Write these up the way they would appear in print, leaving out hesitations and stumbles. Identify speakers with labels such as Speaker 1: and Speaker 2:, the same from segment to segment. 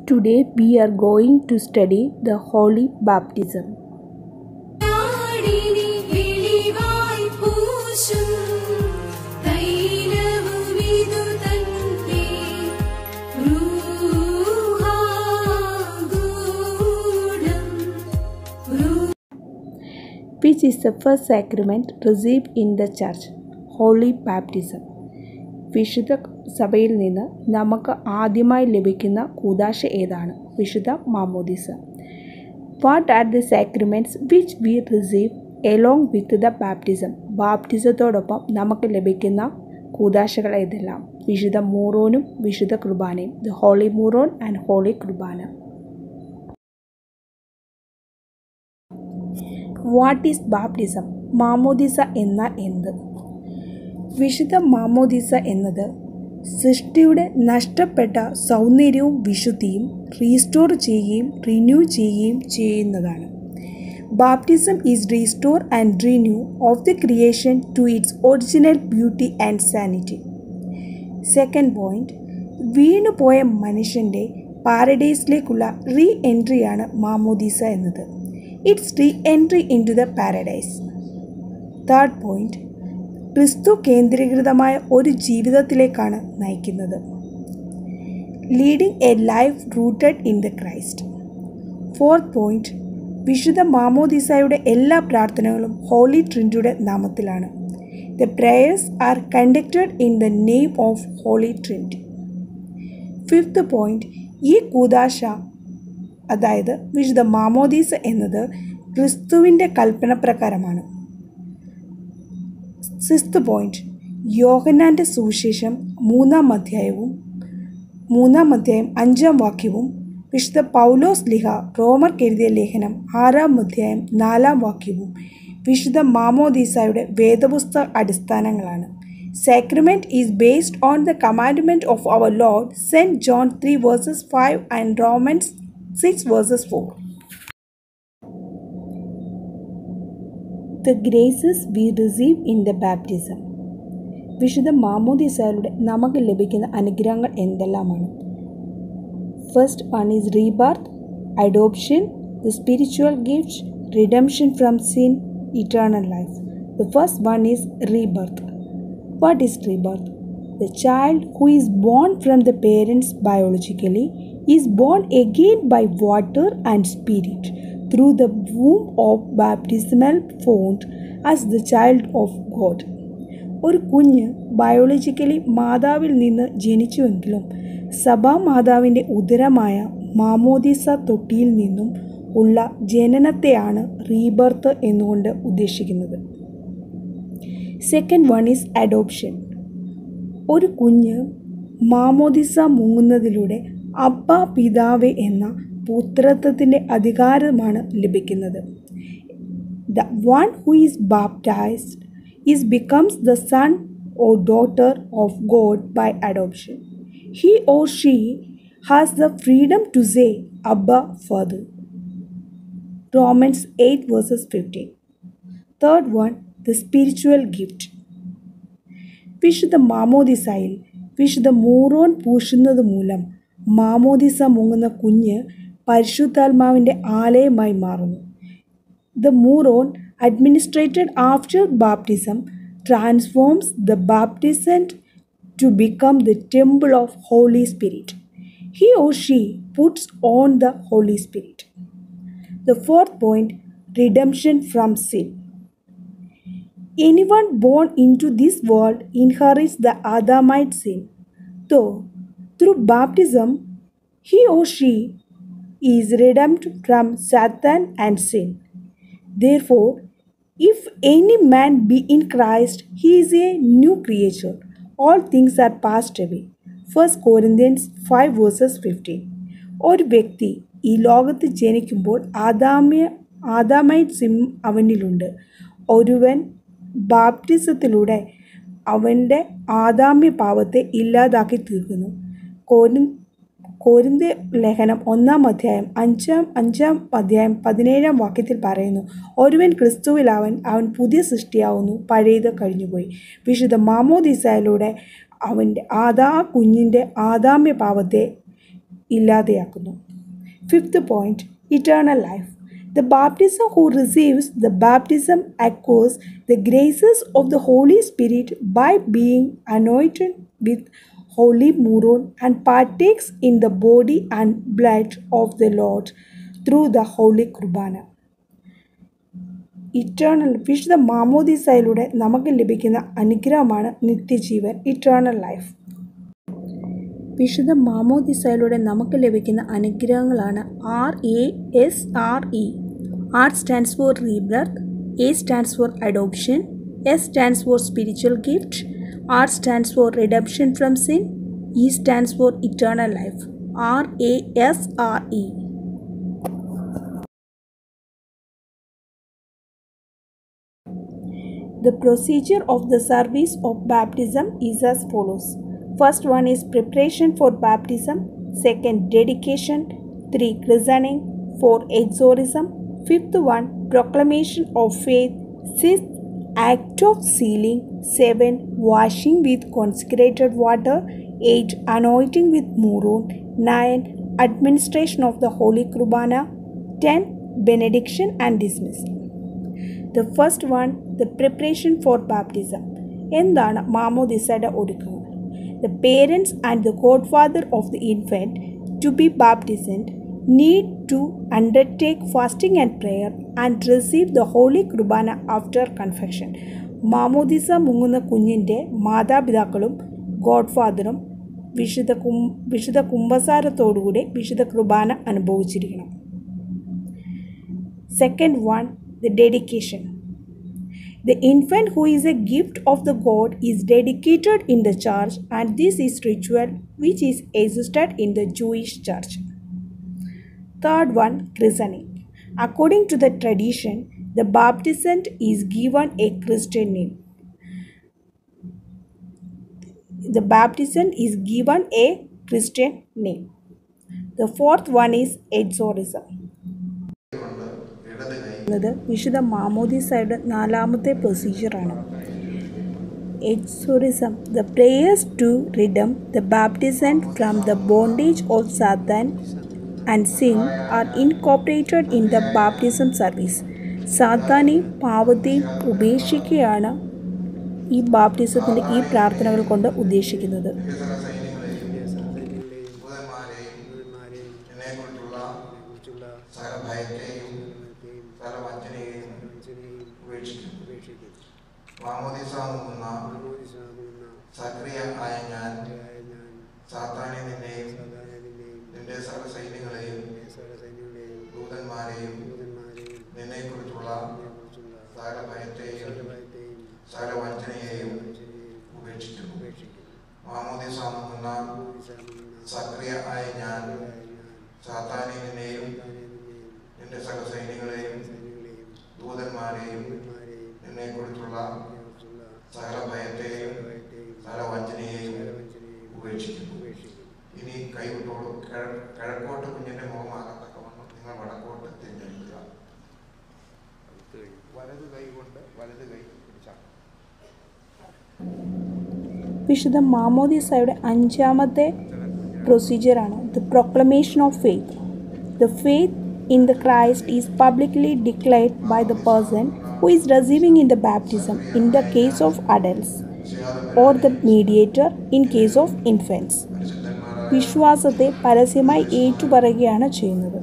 Speaker 1: Today we are going to study the Holy Baptism. Which is the first sacrament received in the church? Holy Baptism. വിശുദ്ധ സഭയിൽ നിന്ന് നമുക്ക് ആദ്യമായി ലഭിക്കുന്ന കൂദാശ ഏതാണ്? വിശുദ്ധ മാമോദീസ. What are the sacraments which we receive along with the baptism? ബാപ്റ്റിസത്തോടൊപ്പം നമുക്ക് ലഭിക്കുന്ന കൂദാശകൾ ഏതെല്ലാം? വിശുദ്ധ മൂറോനും വിശുദ്ധ കുർബാനയും. The holy Mooron and holy Qurbana. What is baptism? മാമോദീസ എന്നാൽ എന്ത്? വിശുദ്ധ മാമോദീസ എന്നത് സൃഷ്ടിയുടെ നഷ്ടപ്പെട്ട സൗന്ദര്യവും വിശുദ്ധിയും റീസ്റ്റോർ ചെയ്യുകയും റിന്യൂ ചെയ്യുകയും ചെയ്യുന്നതാണ്. Baptism is restore and renew of the creation to its original beauty and sanity. Second point, വീണുപോയ മനുഷ്യൻ്റെ പാരഡൈസിലേക്കുള്ള റീ എൻട്രിയാണ് മാമോദീസ എന്നത്. It's reentry into the paradise. Third point, ക്രിസ്തു കേന്ദ്രീകൃതമായ ഒരു ജീവിതത്തിലേക്കാണ് നയിക്കുന്നത്. Leading a life rooted in the Christ. Fourth point, വിശുദ്ധ മാമോദീസയുടെ എല്ലാ പ്രാർത്ഥനകളും ഹോളി ട്രിനിറ്റിയുടെ നാമത്തിലാണ്. The prayers are conducted in the name of holy trinity. Fifth point, ഈ കൂദാശ അതായത് വിശുദ്ധ മാമോദീസ എന്നത് ക്രിസ്തുവിൻ്റെ കൽപ്പന പ്രകാരമാണ്. സിക്സ്ത് പോയിന്റ്, യോഹന്നാൻ്റെ സുവിശേഷം 3-ാം അധ്യായം 5-ാം വാക്യവും വിശുദ്ധ പൗലോസ് ലിഹ റോമർക്ക് എഴുതിയ ലേഖനം 6-ാം അധ്യായം 4-ാം വാക്യവും വിശുദ്ധ മാമോദീസയുടെ വേദപുസ്തക അടിസ്ഥാനങ്ങളാണ്. Sacrament is based on the commandment of our Lord, St. John 3 verses 5 and Romans 6 verses 4. The graces we receive in the baptism. വിശുദ്ധ മാമോദീസയിലൂടെ നമുക്ക് ലഭിക്കുന്ന അനുഗ്രഹങ്ങൾ എന്തെല്ലാമാണ്? First one is rebirth, adoption, the spiritual gift, redemption from sin, eternal life. The first one is rebirth. What is rebirth? The child who is born from the parents biologically is born again by water and spirit through the womb of baptismal font as the child of God. ഒരു കുഞ്ഞ് biologically മാതാവിൽ നിന്ന് ജനിച്ചുവെങ്കിലും സഭാമാതാവിൻ്റെ ഉദരമായ മാമോദീസ തൊട്ടിയിൽ നിന്നും ഉള്ള ജനനത്തെയാണ് rebirth എന്നുകൊണ്ട് ഉദ്ദേശിക്കുന്നത്. Second one is adoption. ഒരു കുഞ്ഞ് മാമോദീസ മുങ്ങുന്നതിലൂടെ അബ്ബ പിതാവേ എന്ന പുത്രത്വത്തിൻ്റെ അധികാരമാണ് ലഭിക്കുന്നത്. The one who is baptized becomes the son or daughter of God by adoption. He or she has the freedom to say Abba Father. Romans 8 verses 15. Third one, the spiritual gift. വിശുദ്ധ മാമോദീസയിൽ വിശുദ്ധ മൂറോൻ പൂശുന്നത് മൂലം മാമോദീസ മുങ്ങുന്ന കുഞ്ഞ് പരിശുദ്ധാത്മാവിൻ്റെ ആലയമായി മാറുന്നു. The Mooron administered after baptism transforms the baptizant to become the temple of Holy Spirit. He or she puts on the Holy Spirit. The fourth point, redemption from sin. Anyone born into this world inherits the Adamite sin. Though through baptism he or she is redeemed from Satan and sin. Therefore, if any man be in Christ, he is a new creature. All things are passed away. 1 Corinthians 5 verses 15. ഒരു വ്യക്തി ഈ ലോകത്ത് ജനിക്കുമ്പോൾ ആദാമൈറ്റ് sin അവനിലുണ്ട്. ഒരുവൻ ബാപ്റ്റിസത്തിലൂടെ അവൻ്റെ ആദാമ്യ പാപത്തെ ഇല്ലാതാക്കി തീർക്കുന്നു. കൊരിന്ത്യ ലേഖനം 1-ാം അധ്യായം 5-ാം അധ്യായം 17-ാം വാക്യത്തിൽ പറയുന്നു, ഒരുവൻ ക്രിസ്തുവിലാവൻ അവൻ പുതിയ സൃഷ്ടിയാവുന്നു, പഴയത് കഴിഞ്ഞുപോയി. വിശുദ്ധ മാമോദീസയിലൂടെ അവൻ്റെ കുഞ്ഞിൻ്റെ ആദാമ്യ പാപത്തെ ഇല്ലാതെയാക്കുന്നു. Fifth point, eternal life. The baptism who receives the baptism acquires the graces of the Holy Spirit by being anointed with holy muron and partakes in the body and blood of the Lord through the Holy Kurbana. Eternal വിശുദ്ധ മാമോദീസയിലൂടെ നമുക്ക് ലഭിക്കുന്ന അനുഗ്രഹമാണ് നിത്യജീവൻ, eternal life. വിശുദ്ധ മാമോദീസയിലൂടെ നമുക്ക് ലഭിക്കുന്ന അനുഗ്രഹങ്ങളാണ് RASRE. R stands for rebirth, A stands for adoption, S stands for spiritual gift, R stands for redemption from sin, E stands for eternal life. RASRE. The procedure of the service of baptism is as follows. First one is preparation for baptism, second dedication, 3 christening, 4 exorcism, fifth one proclamation of faith, sixth act of sealing, 7 washing with consecrated water, 8 anointing with muron, 9 administration of the Holy Kurbana, 10 benediction and dismissal. The first one, the preparation for baptism. എന്താണ് മാമോദിസയുടെ ഒരുക്കങ്ങൾ? The parents and the godfather of the infant to be baptized need to undertake fasting and prayer and receive the Holy Kurbana after confession. മാമോദിസ മുങ്ങുന്ന കുഞ്ഞിൻ്റെ മാതാപിതാക്കളും ഗോഡ്ഫാദറും വിശുദ്ധ കുംഭസാരത്തോടുകൂടി വിശുദ്ധ കുർബാന അനുഭവിച്ചിരിക്കണം. Second one, the dedication. The infant who is a gift of the God is dedicated in the church, and this is ritual which is existed in the Jewish church. Third one, christening. According to the tradition, the baptized is given a Christian name. The baptized is given a Christian name. The fourth one is exorcism. വിശുദ്ധ മാമോദീസയുടെ നാലാമത്തെ പ്രൊസീജിയറാണ്. Exorcism, the prayers to redeem the baptizand from the bondage of Satan and sin are incorporated in the baptism service. സാത്താനെയും പാവത്തെയും ഉപേക്ഷിക്കുകയാണ് ഈ ബാപ്റ്റിസത്തിൻ്റെ ഈ പ്രാർത്ഥനകൾ കൊണ്ട് ഉദ്ദേശിക്കുന്നത്.
Speaker 2: മാമോദിസ മുങ്ങുന്ന സക്രിയ ആയ ഞാൻ സാത്താനെ നിന്നെയും നിന്റെ സകല സൈന്യങ്ങളെയും ദൂതന്മാരെയും നിന്നെക്കുറിച്ചുള്ള സകല ഭയത്തെയും സകല വഞ്ചനയെയും ഉപേക്ഷിക്കുന്നു. മാമോദിസ മുങ്ങുന്ന സക്രിയ ആയ ഞാൻ സാത്താനെ നിന്നെയും നിന്റെ സകല സൈന്യങ്ങളെയും ദൂതന്മാരെയും നിന്നെക്കുറിച്ചുള്ള സകല ഭയത്തെയും സകല വഞ്ചനയെയും ഉപേക്ഷിക്കുന്നു. ഇനി കൈവിട്ടോളൂ. കിഴക്കോട്ട് കുഞ്ഞിൻ്റെ മുഖമാകത്തക്കവണ്ണം നിങ്ങൾ വടക്കോട്ട് തിരിഞ്ഞെടുക്കുക. വലത് കൈ കൊണ്ട് വലത് കൈ പിടിച്ചാൽ.
Speaker 1: വിശുദ്ധ മാമോദിസയുടെ അഞ്ചാമത്തെ പ്രൊസീജിയറാണ് the proclamation of faith. The faith in the Christ is publicly declared by the person who is receiving in the baptism in the case of adults or the mediator in case of infants. വിശ്വാസത്തെ പരസ്യമായി ഏറ്റുപറയുകയാണ് ചെയ്യുന്നത്.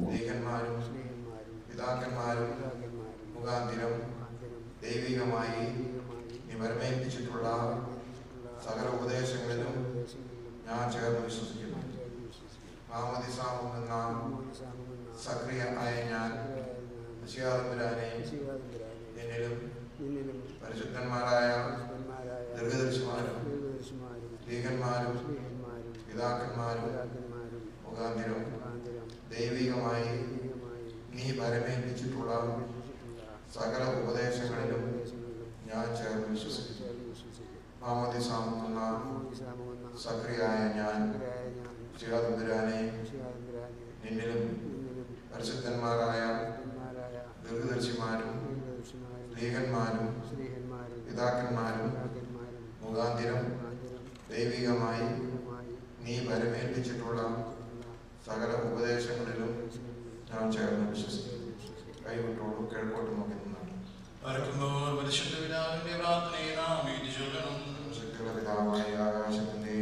Speaker 2: ദൈവികമായി നിവർമേൽപ്പിച്ചിട്ടുള്ള സകല ഉപദേശങ്ങളിലും ഞാൻ ചേർന്ന് വിശ്വസിക്കുന്നു. മാമോദിസ മുങ്ങുന്ന സക്രിയ ആയ ഞാൻ മിശിഹാതമ്പുരാനെയും നിന്നിലും പരിശുദ്ധന്മാരായ ദീർഘദർശിമാരും ലീഗന്മാരും പിതാക്കന്മാരും മുഖാന്തരം ദൈവികമായി നീ പരമേൽപ്പിച്ചിട്ടുള്ള സകല ഉപദേശങ്ങളിലും ഞാൻ ചേർന്ന് വിശ്വസിക്കുന്നു. മാമോദിസ മുങ്ങുന്ന സക്രിയ ആയ ഞാൻ മിശിഹാതമ്പുരാനെയും നിന്നിലും പരിശുദ്ധന്മാരായ ദീർഘദർശിമാരും ലീഗന്മാരും പിതാക്കന്മാരും മുഖാന്തരം ദൈവികമായി നീ പരമേൽപ്പിച്ചിട്ടുള്ള സകല ഉപദേശങ്ങളിലും ഞാൻ ചേർന്ന് വിശ്വസിക്കുന്നു. കൈവിട്ടോടും കിഴക്കോട്ട് നോക്കി നിന്നാണ്.
Speaker 3: പരിശുദ്ധ പിതാവിന്റെ പ്രാർത്ഥനയെ നാം ഏറ്റുചൊല്ലണം.
Speaker 2: ശക്തിയുള്ള പിതാവായ ആകാശത്തിന്റെ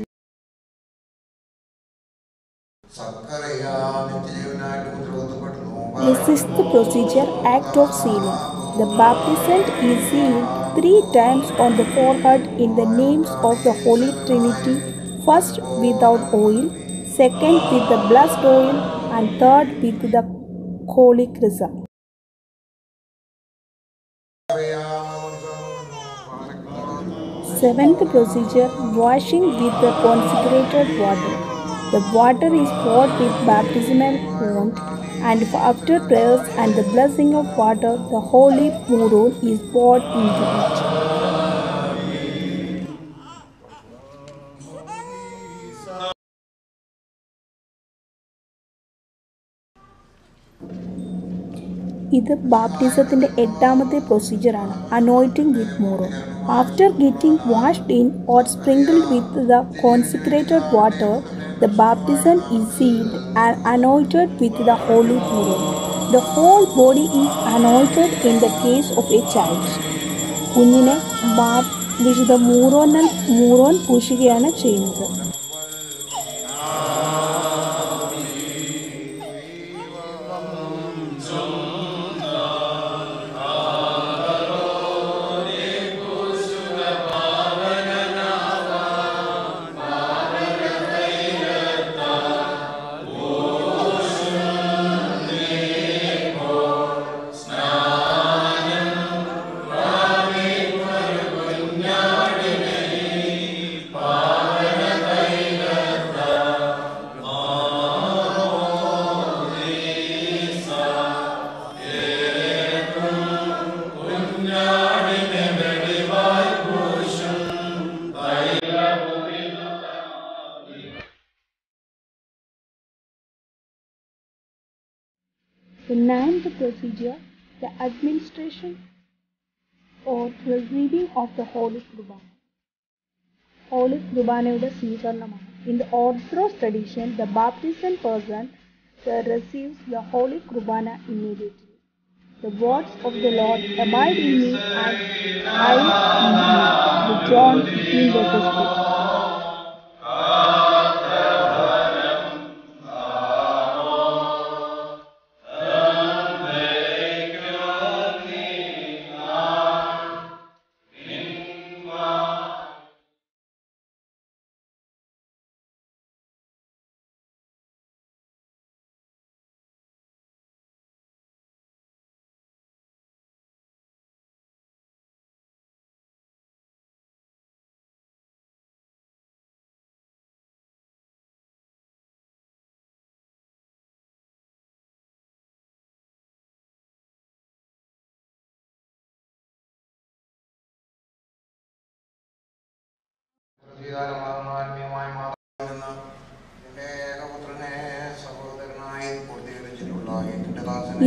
Speaker 1: The sixth procedure, act of sealing. The baptized is sealed 3 times on the forehead in the names of the Holy Trinity, first without oil, second with the blessed oil, and third with the holy chrism. Seventh procedure, washing with the consecrated water. The water is poured with baptismal font, and after prayers and the blessing of water, the holy muron is poured into it. ഇത് ബാപ്റ്റിസത്തിന്റെ 8ാമത്തെ പ്രൊസീജിയറാണ്, anointing with Moro. After getting washed in or sprinkled with the consecrated water, the baptism is sealed and anointed with the holy muron. The whole body is anointed in the case of a child. കുഞ്ഞിനെ വിശുദ്ധ മൂറോൻ പൂശുകയാണ് ചെയ്യുന്നത്. The 9th procedure, the administration or receiving of the Holy Qurbana. Holy Qurbanയുടെ സ്വീകരണമാണ്. In the Orthodox tradition, the baptized person receives the Holy Qurbana immediately. The words of the Lord, abide in me and I in you, the John 15:6.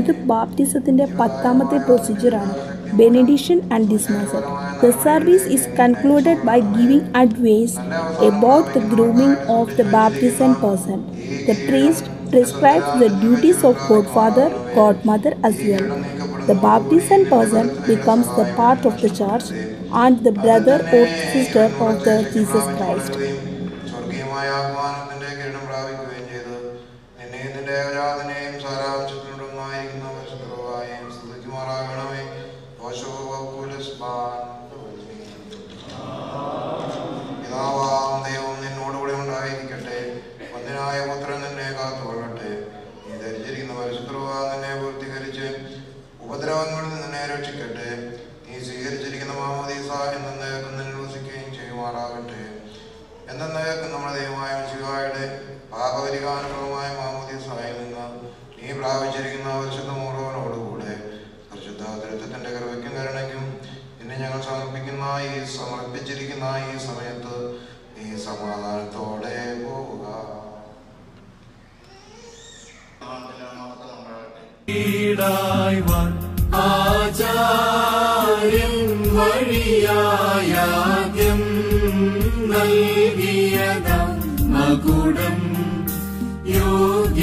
Speaker 1: ഇത് ബാപ്റ്റിസത്തിന്റെ 10ാമത്തെ പ്രൊസീജിയറാണ്, benediction and dismissal. The service is concluded by giving advice about the grooming of the baptized person. The priest prescribes the duties of godfather, godmother as well. The baptized person becomes the part of the church and the brother or sister of the Jesus Christ.
Speaker 2: ഉപദ്രവങ്ങളിൽ നിന്നെ രക്ഷിക്കട്ടെ. നീ സ്വീകരിച്ചിരിക്കുന്ന മാമോദീസ എന്നേക്കും ചെയ്യുമാറാകട്ടെ. എന്നേക്കും നമ്മുടെ ദൈവമായ മിശിഹായുടെ പാപപരിഹാരപ്രദമായ മാമോദീസായിൽ നിന്ന് നീ പ്രാപിച്ചിരിക്കുന്ന പരിശുദ്ധ മൂറോനോടുകൂടെ പരിശുദ്ധ ദൈവത്തിന്റെ കൃപയ്ക്കും കരുണയ്ക്കും നിന്നെ ഞങ്ങൾ സമർപ്പിച്ചിരിക്കുന്ന ഈ സമയത്ത് നീ സമാധാനത്തോടെ പോവുക.
Speaker 4: ആചാര്യം വഴിയായാദ്യം നൽകിയതാം മകുടം യോഗ്യ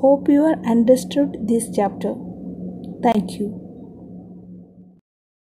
Speaker 1: Hope you are understood this chapter. Thank you.